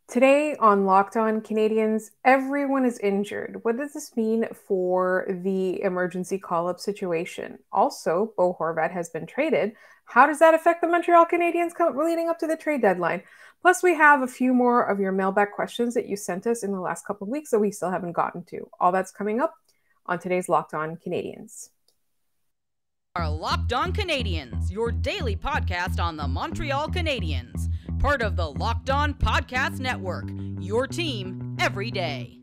Today on Locked On Canadiens, everyone is injured. What does this mean for the emergency call-up situation? Also, Bo Horvat has been traded. How does that affect the Montreal Canadiens leading up to the trade deadline? Plus, we have a few more of your mailbag questions that you sent us in the last couple of weeks that we still haven't gotten to. All that's coming up on today's Locked On Canadiens. Our Locked On Canadiens, your daily podcast on the Montreal Canadiens. Part of the Locked On Podcast Network, your team every day.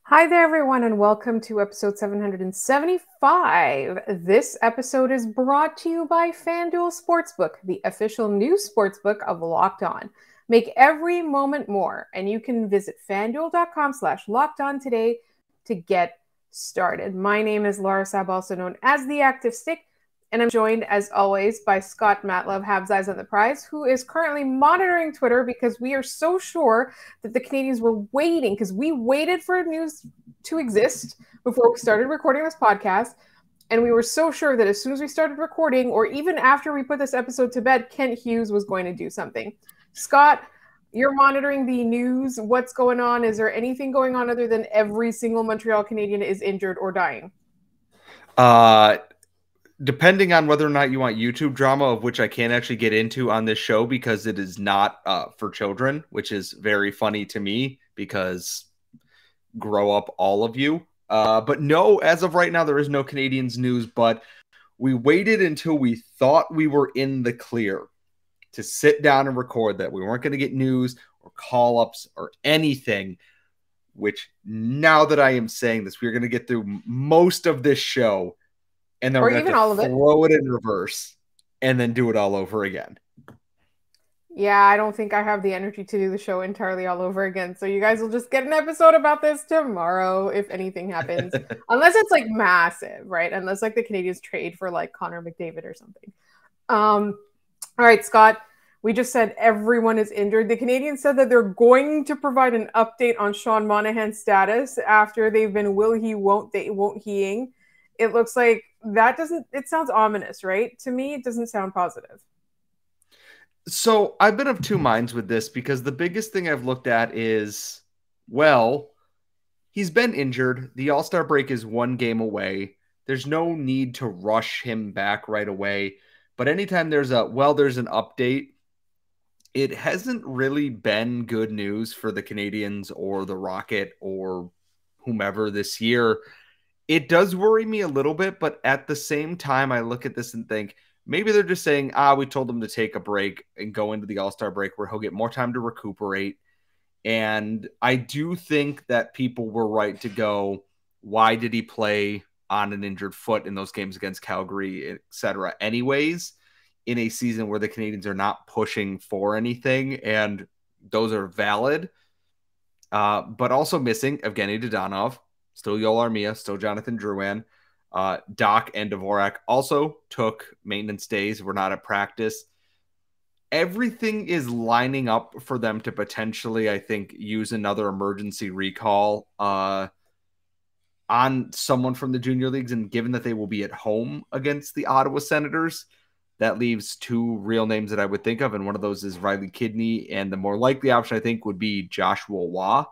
Hi there, everyone, and welcome to episode 775. This episode is brought to you by FanDuel Sportsbook, the official new sportsbook of Locked On. Make every moment more, and you can visit fanduel.com/lockedon today to get started. My name is Laura Sab, also known as The Active Stick, and I'm joined, as always, by Scott Matlove, Habs Eyes on the Prize, who is currently monitoring Twitter because we are so sure that the Canadiens were waiting, because we waited for news to exist before we started recording this podcast, and we were so sure that as soon as we started recording, or even after we put this episode to bed, Kent Hughes was going to do something. Scott, you're monitoring the news. What's going on? Is there anything going on other than every single Montreal Canadian is injured or dying? Depending on whether or not you want YouTube drama, of which I can't actually get into on this show because it is not for children, which is very funny to me because grow up, all of you. But no, as of right now, there is no Canadiens news, but we waited until we thought we were in the clear to sit down and record that. We weren't going to get news or call-ups or anything, which now that I am saying this, we're going to get through most of this show. And then we're going to throw it in reverse and then do it all over again. Yeah, I don't think I have the energy to do the show entirely all over again. So you guys will just get an episode about this tomorrow if anything happens. Unless it's like massive, right? Unless like the Canadiens trade for like Connor McDavid or something. All right, Scott, we just said everyone is injured. The Canadiens said that they're going to provide an update on Sean Monahan's status after they've been will he, won't they, won't heing. It looks like it sounds ominous, right? To me, it doesn't sound positive. So I've been of two minds with this because the biggest thing I've looked at is, well, he's been injured. The All-Star break is 1 game away. There's no need to rush him back right away. But anytime there's an update, it hasn't really been good news for the Canadiens or the Rocket or whomever this year. It does worry me a little bit, but at the same time, I look at this and think maybe they're just saying, we told him to take a break and go into the All-Star break where he'll get more time to recuperate. And I do think that people were right to go, why did he play on an injured foot in those games against Calgary, et cetera, anyways, in a season where the Canadiens are not pushing for anything, and those are valid. But also missing Evgeny Dadonov, still Yoel Armia, still Jonathan Drouin. Doc and Dvorak also took maintenance days, were not at practice. Everything is lining up for them to potentially, I think, use another emergency recall on someone from the junior leagues. And given that they will be at home against the Ottawa Senators, that leaves 2 real names that I would think of. And one of those is Riley Kidney. And the more likely option, I think, would be Joshua Waugh.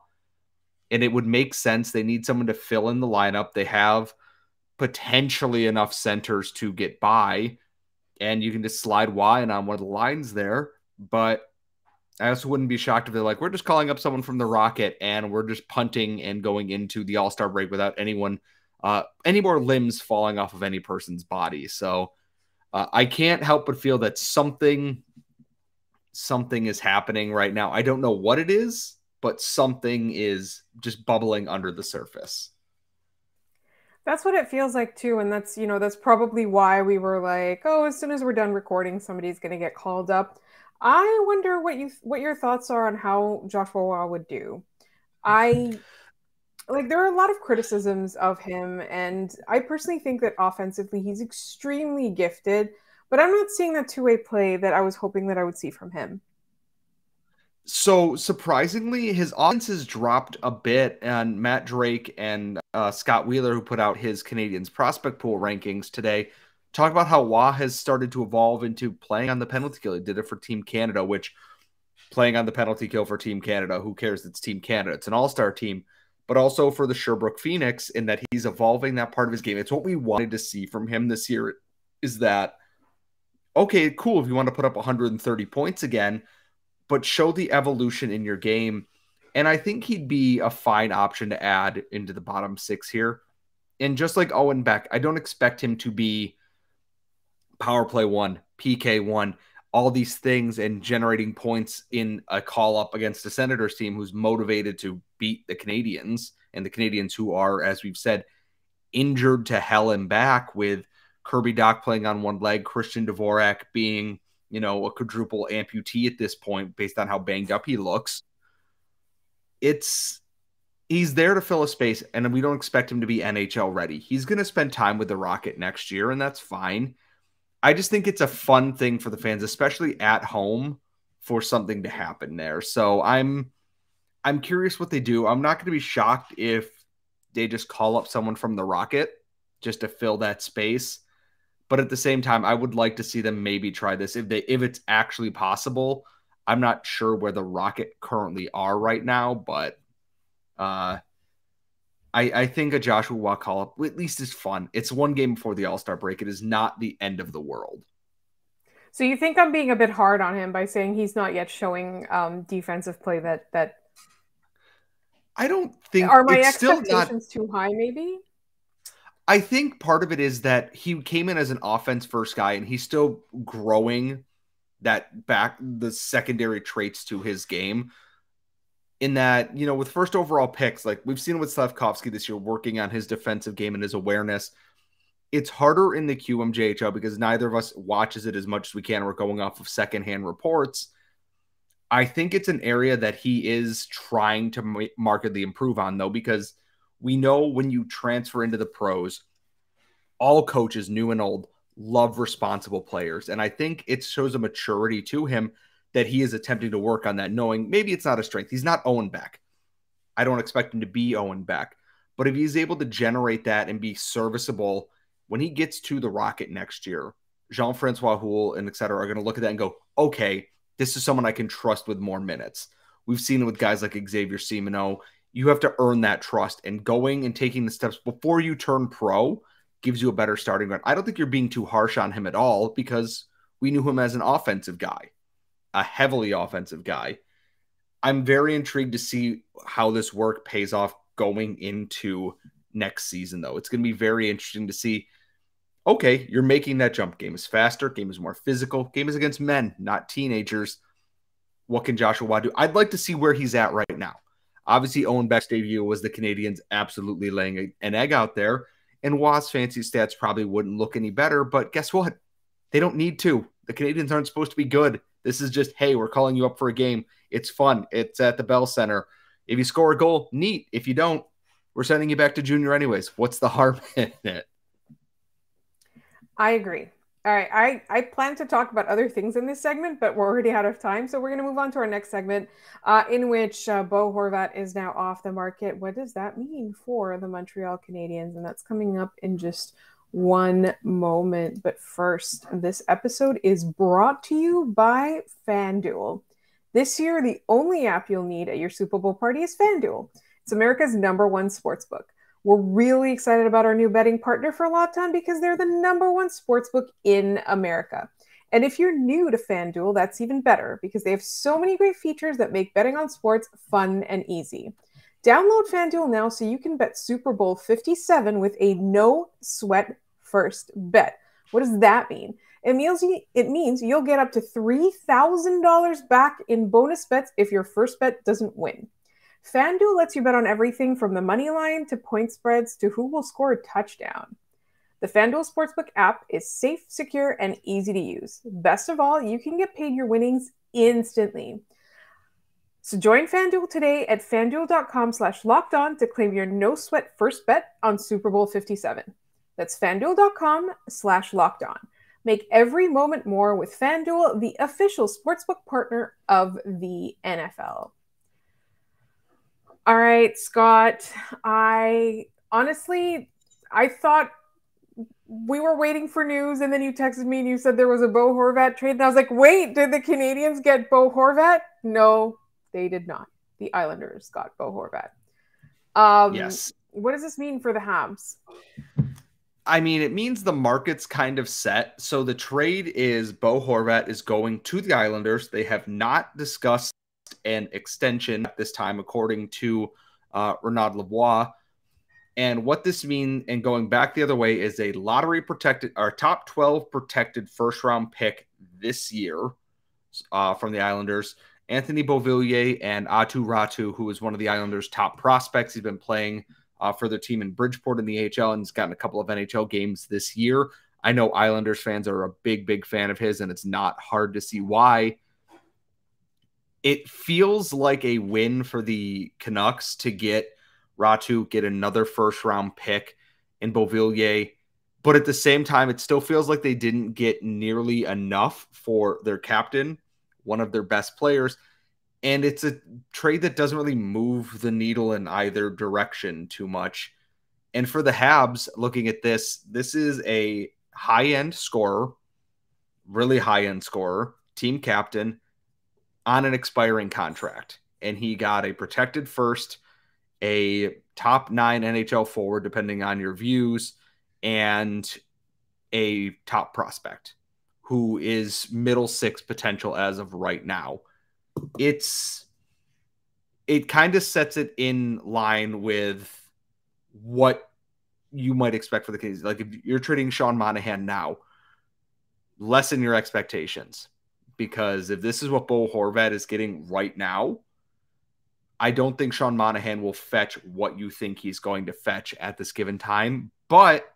And it would make sense. They need someone to fill in the lineup. They have potentially enough centers to get by, and you can just slide Waugh in on one of the lines there. But I also wouldn't be shocked if they're like, we're just calling up someone from the Rocket and we're just punting and going into the All-Star break without anyone, any more limbs falling off of any person's body. So I can't help but feel that something is happening right now. I don't know what it is, but something is just bubbling under the surface. That's what it feels like too. And that's probably why we were like, as soon as we're done recording, somebody's going to get called up. I wonder what your thoughts are on how Joshua Waugh would do. There are a lot of criticisms of him, and I personally think that offensively he's extremely gifted, but I'm not seeing that two-way play that I was hoping that I would see from him. So surprisingly, his offense has dropped a bit, and Matt Drake and Scott Wheeler, who put out his Canadiens prospect pool rankings today, talk about how Wah has started to evolve into playing on the penalty kill. He did it for Team Canada, which playing on the penalty kill for Team Canada, who cares? It's Team Canada. It's an all-star team, but also for the Sherbrooke Phoenix in that he's evolving that part of his game. It's what we wanted to see from him this year is that, okay, cool, if you want to put up 130 points again, but show the evolution in your game. And I think he'd be a fine option to add into the bottom six here. And just like Owen Beck, I don't expect him to be power play one, PK one, all these things and generating points in a call up against a Senators team who's motivated to beat the Canadiens, and the Canadiens who are, as we've said, injured to hell and back, with Kirby Dach playing on one leg, Christian Dvorak being, a quadruple amputee at this point based on how banged up he looks. He's there to fill a space, and we don't expect him to be NHL ready. He's going to spend time with the Rocket next year, and that's fine. I just think it's a fun thing for the fans, especially at home, for something to happen there. So I'm curious what they do. I'm not going to be shocked if they just call up someone from the Rocket just to fill that space. But at the same time, I would like to see them maybe try this if it's actually possible. I'm not sure where the Rocket currently are right now, but I think a Joshua Waugh call-up at least is fun. It's one game before the All-Star break. It is not the end of the world. So you think I'm being a bit hard on him by saying he's not yet showing defensive play that I don't think are my expectations too high, maybe? I think part of it is that he came in as an offense first guy, and he's still growing the secondary traits to his game. In that, with first overall picks, like we've seen with Slafkovsky this year, working on his defensive game and his awareness. It's harder in the QMJHL because neither of us watches it as much as we can. We're going off of secondhand reports. I think it's an area that he is trying to markedly improve on, though, because we know when you transfer into the pros, all coaches, new and old, love responsible players. And I think it shows a maturity to him that he is attempting to work on that, knowing maybe it's not a strength. He's not Owen Beck. I don't expect him to be Owen Beck. But if he's able to generate that and be serviceable when he gets to the Rocket next year, Jean-Francois Houle and et cetera are going to look at that and go, okay, this is someone I can trust with more minutes. We've seen it with guys like Xavier Simoneau. You have to earn that trust, and going and taking the steps before you turn pro gives you a better starting ground. I don't think you're being too harsh on him at all, because we knew him as an offensive guy, a heavily offensive guy. I'm very intrigued to see how this work pays off going into next season, though. It's going to be very interesting to see, okay, you're making that jump. Game is faster. Game is more physical. Game is against men, not teenagers. What can Joshua Waugh do? I'd like to see where he's at right now. Obviously, Owen Beck's debut was the Canadiens absolutely laying an egg out there, and Waugh's fancy stats probably wouldn't look any better, but guess what? They don't need to. The Canadiens aren't supposed to be good. This is just, hey, we're calling you up for a game. It's fun. It's at the Bell Center. If you score a goal, neat. If you don't, we're sending you back to junior anyways. What's the harm in it? I agree. All right, I plan to talk about other things in this segment, but we're already out of time. So we're going to move on to our next segment in which Bo Horvat is now off the market. What does that mean for the Montreal Canadiens? And that's coming up in just one moment. But first, this episode is brought to you by FanDuel. This year, the only app you'll need at your Super Bowl party is FanDuel. It's America's #1 sportsbook. We're really excited about our new betting partner for Locked On because they're the #1 sportsbook in America. And if you're new to FanDuel, that's even better because they have so many great features that make betting on sports fun and easy. Download FanDuel now so you can bet Super Bowl 57 with a no-sweat first bet. What does that mean? It means you'll get up to $3,000 back in bonus bets if your first bet doesn't win. FanDuel lets you bet on everything from the money line to point spreads to who will score a touchdown. The FanDuel Sportsbook app is safe, secure, and easy to use. Best of all, you can get paid your winnings instantly. So join FanDuel today at FanDuel.com/lockedon to claim your no-sweat first bet on Super Bowl 57. That's FanDuel.com/lockedon. Make every moment more with FanDuel, the official sportsbook partner of the NFL. All right, Scott. I thought we were waiting for news, and then you texted me and you said there was a Bo Horvat trade. And I was like, wait, did the Canadiens get Bo Horvat? No, they did not. The Islanders got Bo Horvat. Yes. What does this mean for the Habs? I mean, it means the market's kind of set. So the trade is Bo Horvat is going to the Islanders. They have not discussed an extension at this time, according to Renaud Lavoie. And what this means, and going back the other way, is a lottery protected, or top 12 protected first round pick this year from the Islanders. Anthony Beauvillier and Atu Ratu, who is one of the Islanders' top prospects. He's been playing for their team in Bridgeport in the AHL, and he's gotten a couple of NHL games this year. I know Islanders fans are a big, big fan of his, and it's not hard to see why. It feels like a win for the Canucks to get Ratu, get another first-round pick in Beauvillier, but at the same time, it still feels like they didn't get nearly enough for their captain, one of their best players. And it's a trade that doesn't really move the needle in either direction too much. And for the Habs, looking at this, this is a high-end scorer, really high-end scorer, team captain on an expiring contract. And he got a protected first, a top 9 NHL forward, depending on your views, and a top prospect who is middle 6 potential as of right now. It kind of sets it in line with what you might expect for the Canadiens. Like, if you're trading Sean Monahan now, lessen your expectations, because if this is what Bo Horvat is getting right now, I don't think Sean Monahan will fetch what you think he's going to fetch at this given time. But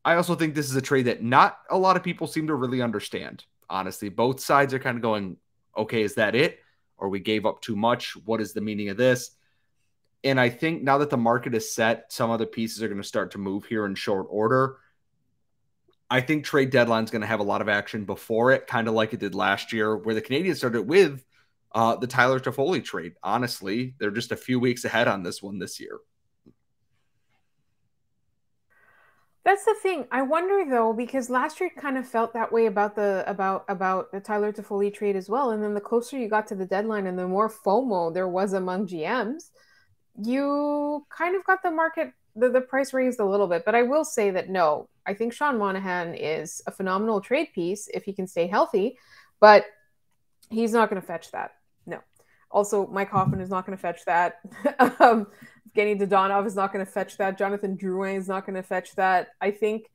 I also think this is a trade that not a lot of people seem to really understand. Honestly, both sides are kind of going, okay, is that it? Or we gave up too much? What is the meaning of this? And I think now that the market is set, some other pieces are going to start to move here in short order. I think trade deadline is going to have a lot of action before it, kind of like it did last year, where the Canadiens started with the Tyler Toffoli trade. Honestly, they're just a few weeks ahead on this one this year. That's the thing. I wonder though, because last year kind of felt that way about the Tyler Toffoli trade as well. And then the closer you got to the deadline and the more FOMO there was among GMs, you kind of got the market, the price raised a little bit. But I will say that no, I think Sean Monahan is a phenomenal trade piece if he can stay healthy, but he's not going to fetch that. No. Also, Mike Hoffman is not going to fetch that. Evgeny Dodonov is not going to fetch that. Jonathan Drouin is not going to fetch that. I think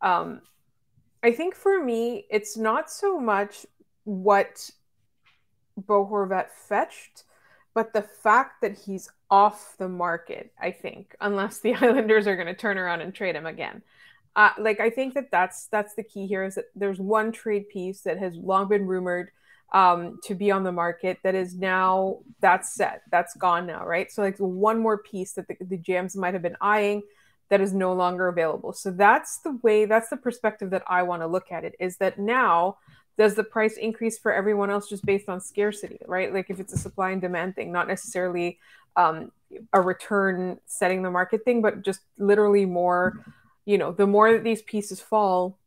for me, it's not so much what Bo Horvat fetched, but the fact that he's off the market, I think, unless the Islanders are going to turn around and trade him again. I think that's the key here, is that there's one trade piece that has long been rumored to be on the market that is now, that's set, that's gone now, right? So like one more piece that the GMs might have been eyeing that is no longer available. So that's the perspective that I want to look at it, is that now does the price increase for everyone else just based on scarcity, right? Like if it's a supply and demand thing, not necessarily a return setting the market thing, but just literally more, the more that these pieces fall,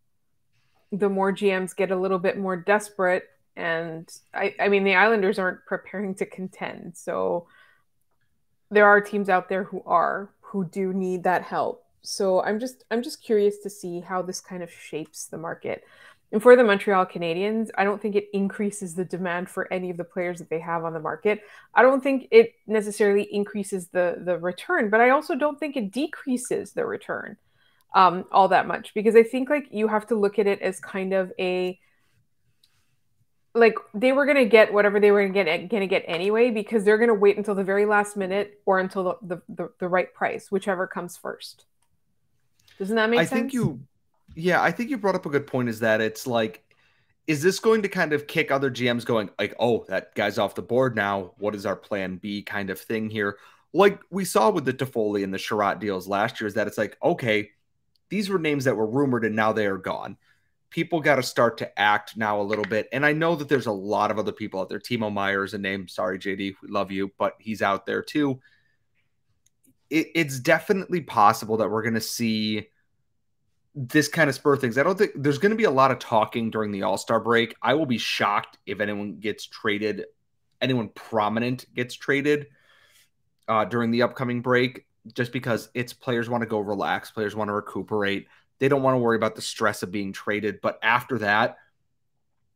the more GMs get a little bit more desperate. And I mean, the Islanders aren't preparing to contend. So there are teams out there who do need that help. So I'm just curious to see how this kind of shapes the market. And for the Montreal Canadiens, I don't think it increases the demand for any of the players that they have on the market. I don't think it necessarily increases the return, but I also don't think it decreases the return all that much, because I think like you have to look at it as kind of like they were going to get whatever they were going to get anyway, because they're going to wait until the very last minute or until the right price, whichever comes first. Doesn't that make sense? I think you brought up a good point, is that it's like, is this going to kind of kick other GMs going like, oh, that guy's off the board now, what is our plan B kind of thing here? Like we saw with the Toffoli and the Sherratt deals last year, is that it's like, okay, these were names that were rumored and now they are gone. people got to start to act now a little bit. And I know that there's a lot of other people out there. Timo Meier is a name. Sorry, JD, we love you, but he's out there too. It's definitely possible that we're going to see this kind of spur things. I don't think there's going to be a lot of talking during the All-Star break. I will be shocked if anyone gets traded, anyone prominent gets traded during the upcoming break, just because it's players want to go relax, players want to recuperate. They don't want to worry about the stress of being traded. But after that,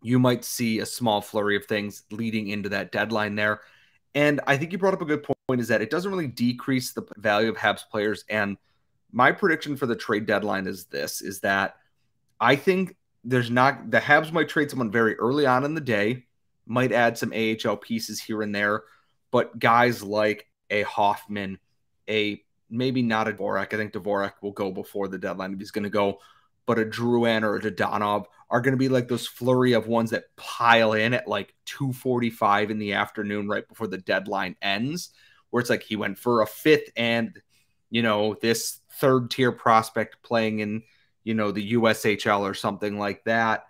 you might see a small flurry of things leading into that deadline there. And I think you brought up a good point, is that it doesn't really decrease the value of Habs players. And my prediction for the trade deadline is this, is that I think the Habs might trade someone very early on in the day, might add some AHL pieces here and there, but guys like a Hoffman, maybe not a Dvorak. I think Dvorak will go before the deadline if he's going to go, but a Drouin or a Dodonov are going to be like those flurry of ones that pile in at like 2:45 in the afternoon right before the deadline ends, where it's like he went for a fifth and, this third tier prospect playing in, the USHL or something like that.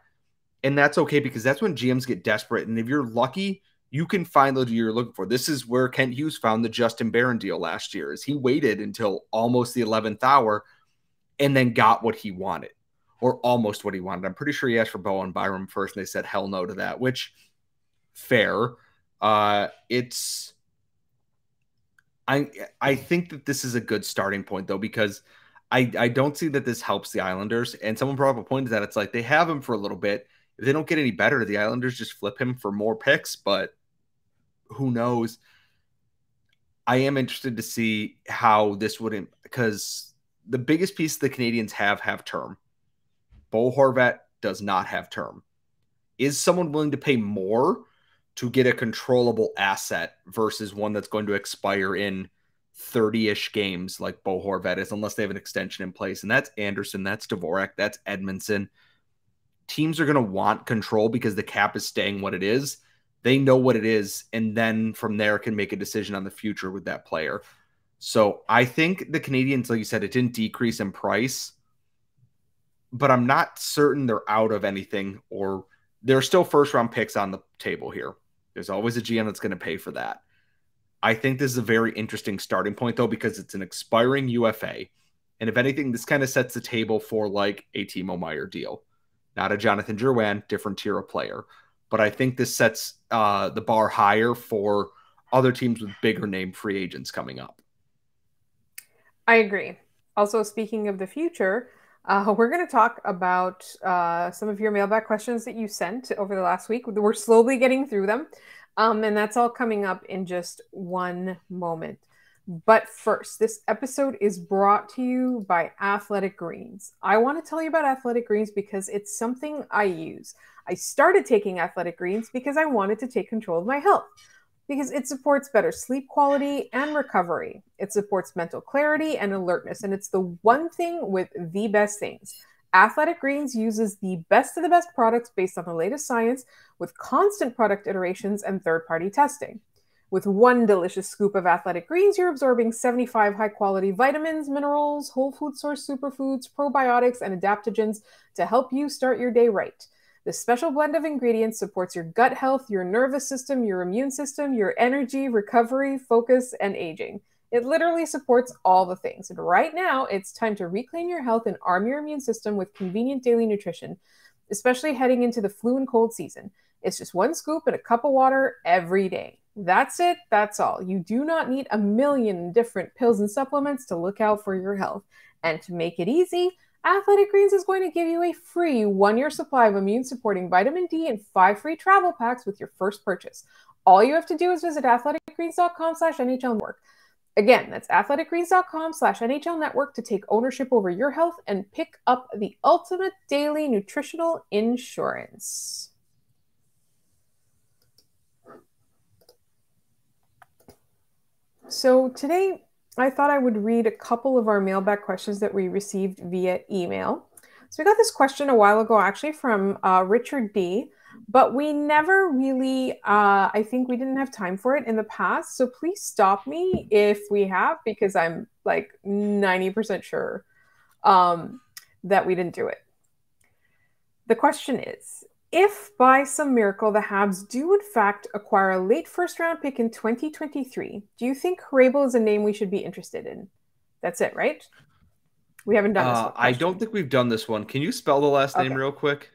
And that's okay, because that's when GMs get desperate. And if you're lucky, you can find the deal you're looking for. This is where Kent Hughes found the Justin Barron deal last year, is he waited until almost the 11th hour and then got what he wanted, or almost what he wanted. I'm pretty sure he asked for Bo and Byram first, and they said hell no to that, which fair. I think that this is a good starting point, though, because I don't see that this helps the Islanders. And someone brought up a point that it's like they have him for a little bit. If they don't get any better, the Islanders just flip him for more picks, but who knows? I am interested to see how this would, because the biggest piece the Canadiens have term. Bo Horvat does not have term. Is someone willing to pay more to get a controllable asset versus one that's going to expire in 30-ish games like Bo Horvat is, unless they have an extension in place? And that's Anderson, that's Dvorak, that's Edmondson. Teams are going to want control because the cap is staying what it is. They know what it is, and then from there can make a decision on the future with that player. So I think the Canadiens, like you said, it didn't decrease in price, but I'm not certain they're out of anything, or there are still first-round picks on the table here. There's always a GM that's going to pay for that. I think this is a very interesting starting point, though, because it's an expiring UFA. And if anything, this kind of sets the table for like a Timo Meier deal. Not a Jonathan Drouin, different tier of player. But I think this sets the bar higher for other teams with bigger name free agents coming up. I agree. Also, speaking of the future, we're going to talk about some of your mailbag questions that you sent over the last week. We're slowly getting through them. And that's all coming up in just one moment. But first, this episode is brought to you by Athletic Greens. I want to tell you about Athletic Greens because it's something I use. I started taking Athletic Greens because I wanted to take control of my health, because it supports better sleep quality and recovery. It supports mental clarity and alertness, and it's the one thing with the best things. Athletic Greens uses the best of the best products based on the latest science, with constant product iterations and third-party testing. With one delicious scoop of Athletic Greens, you're absorbing 75 high-quality vitamins, minerals, whole food source superfoods, probiotics, and adaptogens to help you start your day right. This special blend of ingredients supports your gut health, your nervous system, your immune system, your energy, recovery, focus, and aging. It literally supports all the things. And right now, it's time to reclaim your health and arm your immune system with convenient daily nutrition, especially heading into the flu and cold season. It's just one scoop in a cup of water every day. That's it. That's all. You do not need a million different pills and supplements to look out for your health. And to make it easy, Athletic Greens is going to give you a free 1-year supply of immune-supporting vitamin D and 5 free travel packs with your first purchase. All you have to do is visit athleticgreens.com/NHL-network. Again, that's athleticgreens.com/NHL-network to take ownership over your health and pick up the ultimate daily nutritional insurance. So today, I thought I would read a couple of our mailbag questions that we received via email. So we got this question a while ago, actually, from Richard D., but we never really, I think we didn't have time for it in the past. So please stop me if we have, because I'm like 90% sure that we didn't do it. The question is, if by some miracle the Habs do in fact acquire a late first round pick in 2023, do you think Hrabel is a name we should be interested in? That's it, right? We haven't done this one. I don't think we've done this one. Can you spell the last name Okay. real quick?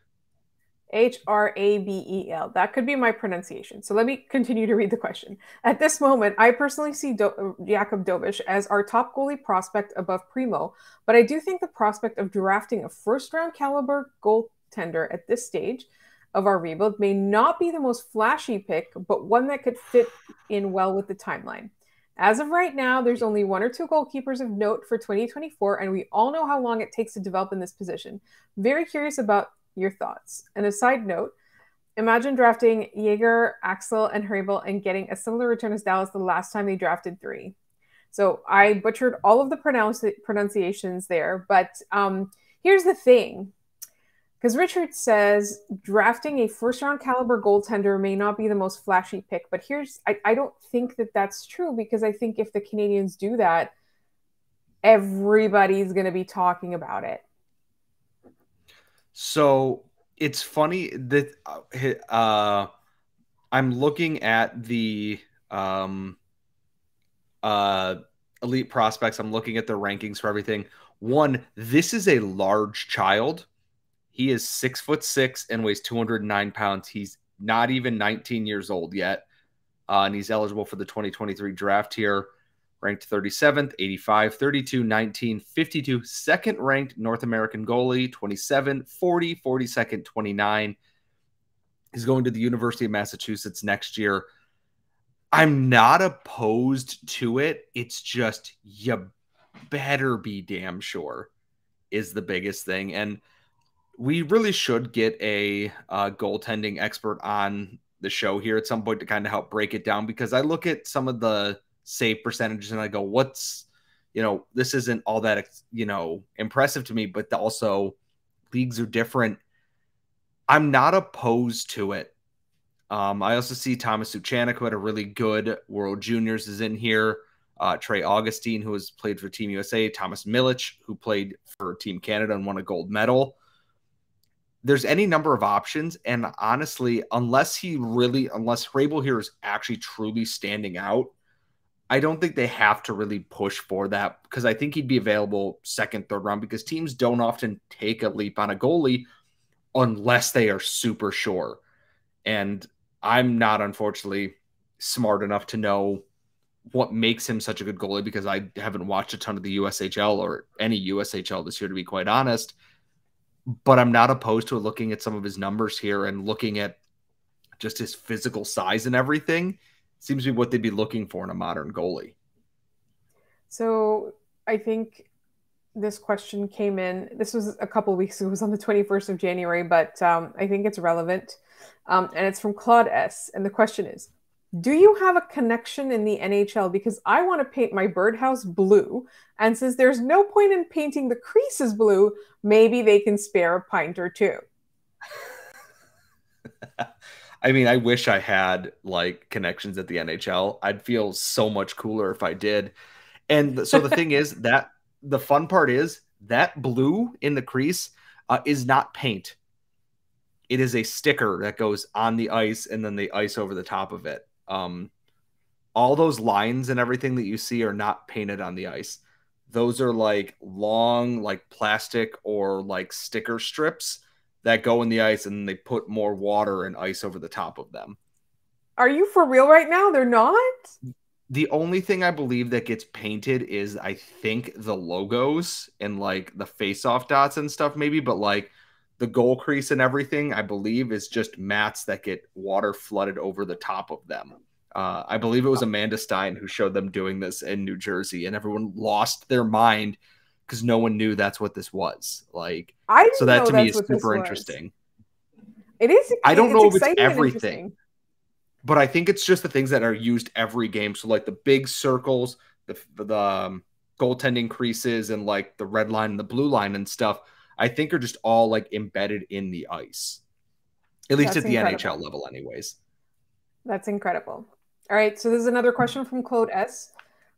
Hrabel. That could be my pronunciation. So let me continue to read the question. At this moment, I personally see Jakub Dovish as our top goalie prospect above Primo, but I do think the prospect of drafting a first-round caliber goaltender at this stage of our rebuild may not be the most flashy pick, but one that could fit in well with the timeline. As of right now, there's only one or two goalkeepers of note for 2024, and we all know how long it takes to develop in this position. Very curious about your thoughts. And a side note, imagine drafting Jaeger, Axel, and Hrabel and getting a similar return as Dallas the last time they drafted 3. So I butchered all of the pronunciations there, but here's the thing. Because Richard says drafting a first-round caliber goaltender may not be the most flashy pick, but I don't think that that's true, because I think if the Canadiens do that, everybody's going to be talking about it. So it's funny that I'm looking at the elite prospects. I'm looking at the rankings for everything. One, this is a large child. He is 6'6" and weighs 209 pounds. He's not even 19 years old yet. And he's eligible for the 2023 draft here. Ranked 37th, 85, 32, 19, 52. Second ranked North American goalie, 27, 40, 42nd, 29. He's going to the University of Massachusetts next year. I'm not opposed to it. It's just, you better be damn sure is the biggest thing. And we really should get a goaltending expert on the show here at some point to kind of help break it down, because I look at some of the save percentages and I go, this isn't all that, impressive to me, but also leagues are different. I'm not opposed to it. I also see Thomas Suchanek, who had a really good World Juniors, is in here. Trey Augustine, who has played for Team USA. Thomas Milic, who played for Team Canada and won a gold medal. There's any number of options. And honestly, unless Hrabel here is actually truly standing out, I don't think they have to really push for that, because I think he'd be available second, third round, because teams don't often take a leap on a goalie unless they are super sure. And I'm not, unfortunately, smart enough to know what makes him such a good goalie, because I haven't watched a ton of the USHL or any USHL this year, to be quite honest. But I'm not opposed to looking at some of his numbers here and looking at just his physical size and everything. Seems to be what they'd be looking for in a modern goalie. So I think this question came in. This was a couple of weeks ago. It was on the 21st of January, but I think it's relevant. And it's from Claude S. And the question is, do you have a connection in the NHL? Because I want to paint my birdhouse blue. And since there's no point in painting the creases blue, maybe they can spare a pint or two. I mean, I wish I had connections at the NHL. I'd feel so much cooler if I did. And so the thing is that the fun part is that blue in the crease is not paint. It is a sticker that goes on the ice and then the ice over the top of it. All those lines and everything that you see are not painted on the ice. Those are long, plastic or sticker strips that go in the ice, and they put more water and ice over the top of them. Are you for real right now? They're not? The only thing I believe that gets painted is, I think, the logos and the face-off dots and stuff maybe, but the goal crease and everything, I believe, is just mats that get water flooded over the top of them. I believe it was Amanda Stein who showed them doing this in New Jersey, and everyone lost their mind because no one knew that's what this was. So that to me is super interesting. It is. I don't know if it's everything, but I think it's just the things that are used every game. So the big circles, the goaltending creases, and the red line and the blue line and stuff, I think are just all embedded in the ice, at least at the NHL level anyways. That's incredible. All right. So this is another question from Claude S.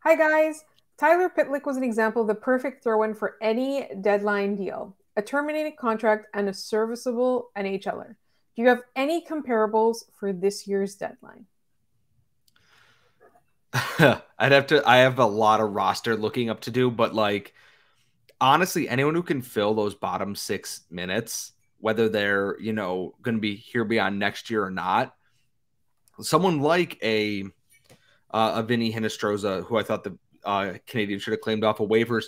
Hi guys. Tyler Pitlick was an example of the perfect throw-in for any deadline deal. a terminated contract, and a serviceable NHLer. Do you have any comparables for this year's deadline? I have a lot of roster looking up to do, but like, honestly, anyone who can fill those bottom 6 minutes, whether they're, going to be here beyond next year or not, someone like a Vinny Hinostroza, who I thought the Canadiens should have claimed off of waivers,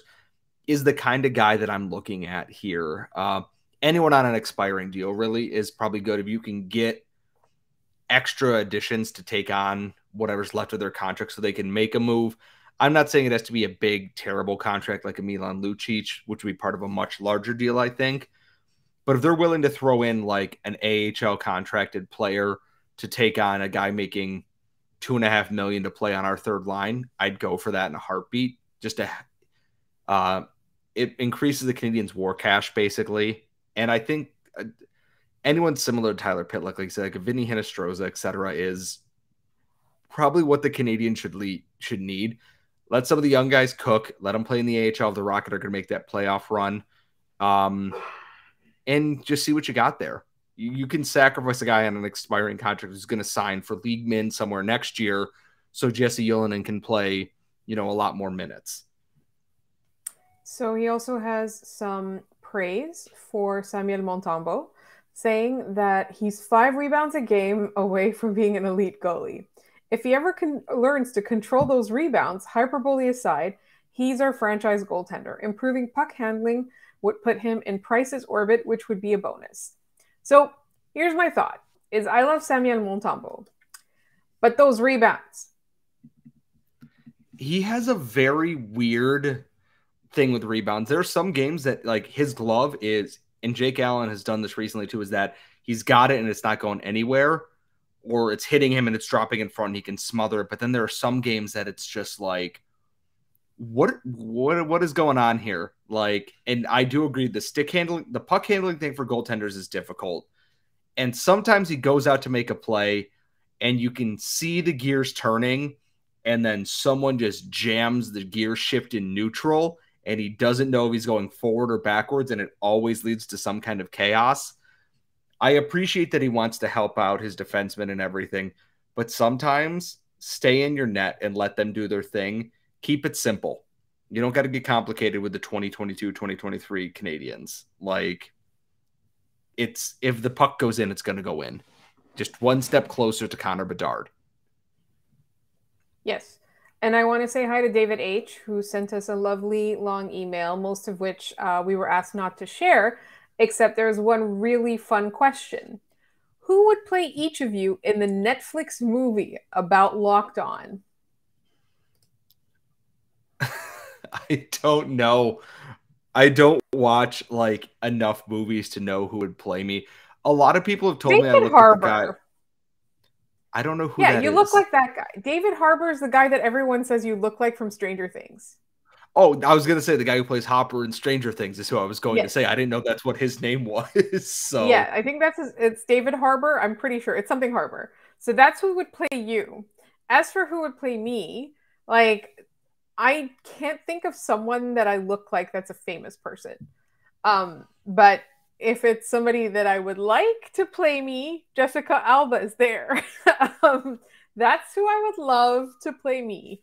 is the kind of guy that I'm looking at here. Anyone on an expiring deal really is probably good if you can get extra additions to take on whatever's left of their contract so they can make a move. I'm not saying it has to be a big, terrible contract like a Milan Lucic, which would be part of a much larger deal, I think. But if they're willing to throw in like an AHL contracted player to take on a guy making $2.5 million to play on our third line, I'd go for that in a heartbeat. Just to, it increases the Canadiens' war cash basically. And I think anyone similar to Tyler Pitlick, like I said, like a Vinny Hinostroza, et cetera, is probably what the Canadiens should need. Let some of the young guys cook. Let them play in the AHL. The Rocket are going to make that playoff run. And just see what you got there. You can sacrifice a guy on an expiring contract who's going to sign for league min somewhere next year so Jesse Ylönen can play, a lot more minutes. So he also has some praise for Samuel Montembeault, saying that he's 5 rebounds a game away from being an elite goalie. If he ever learns to control those rebounds, hyperbole aside, he's our franchise goaltender. Improving puck handling would put him in Price's orbit, which would be a bonus. So here's my thought, is I love Samuel Montembeault, but those rebounds. He has a very weird thing with rebounds. There are some games that like his glove is, and Jake Allen has done this recently too, is that he's got it and it's not going anywhere, or it's hitting him and it's dropping in front and he can smother it. But then there are some games that it's just like, what is going on here? Like, and I do agree the puck handling thing for goaltenders is difficult. And sometimes he goes out to make a play and you can see the gears turning and then someone just jams the gear shift in neutral and he doesn't know if he's going forward or backwards, and it always leads to some kind of chaos. I appreciate that he wants to help out his defensemen and everything, but sometimes stay in your net and let them do their thing. Keep it simple. You don't got to get complicated with the 2022-2023 Canadiens. Like, if the puck goes in, it's going to go in. Just one step closer to Connor Bedard. Yes. And I want to say hi to David H., who sent us a lovely long email, most of which we were asked not to share, except there's one really fun question. Who would play each of you in the Netflix movie about Locked On? I don't know. I don't watch like enough movies to know who would play me. A lot of people have told me I look like the guy. I don't know who that is. Yeah, you look like that guy. David Harbour is the guy that everyone says you look like from Stranger Things. Oh, I was going to say the guy who plays Hopper in Stranger Things is who I was going to say. I didn't know that's what his name was. So yeah, I think it's David Harbour. I'm pretty sure it's something Harbour. So that's who would play you. As for who would play me, like, I can't think of someone that I look like that's a famous person. But if it's somebody that I would like to play me, Jessica Alba is there. That's who I would love to play me.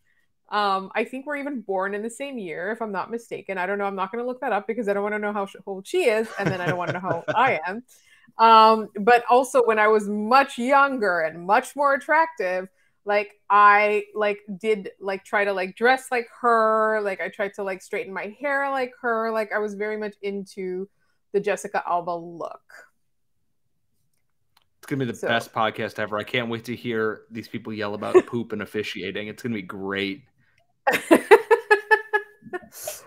I think we're even born in the same year, if I'm not mistaken. I don't know. I'm not going to look that up because I don't want to know how old she is, and then I don't want to know how old I am. But also, when I was much younger and much more attractive, like I did try to dress like her. Like I tried to straighten my hair like her. Like I was very much into the Jessica Alba look. It's going to be the best podcast ever. I can't wait to hear these people yell about poop and officiating. It's going to be great.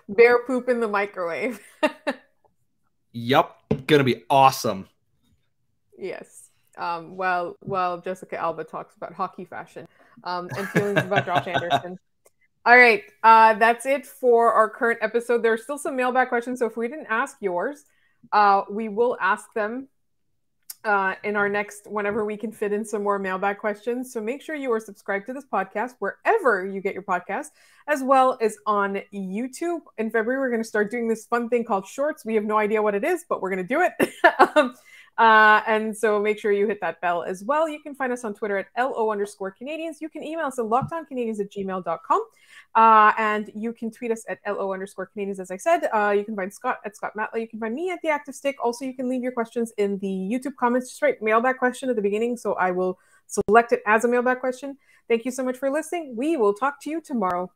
Bear poop in the microwave. Yep. Going to be awesome. Yes. While Jessica Alba talks about hockey fashion and feelings about Josh Anderson. All right. That's it for our current episode. There are still some mailbag questions, so if we didn't ask yours, we will ask them in our next, whenever we can fit in some more mailbag questions. So make sure you are subscribed to this podcast wherever you get your podcast, as well as on YouTube. In February, we're going to start doing this fun thing called Shorts. We have no idea what it is, but we're going to do it. And so make sure you hit that bell as well. You can find us on Twitter at LO_Canadians. You can email us at lockedoncanadians@gmail.com. And you can tweet us at LO_Canadians, as I said. You can find Scott at Scott Matley. You can find me at The Active Stick. Also, you can leave your questions in the YouTube comments. Just write mailbag question at the beginning, so I will select it as a mailbag question. Thank you so much for listening. We will talk to you tomorrow.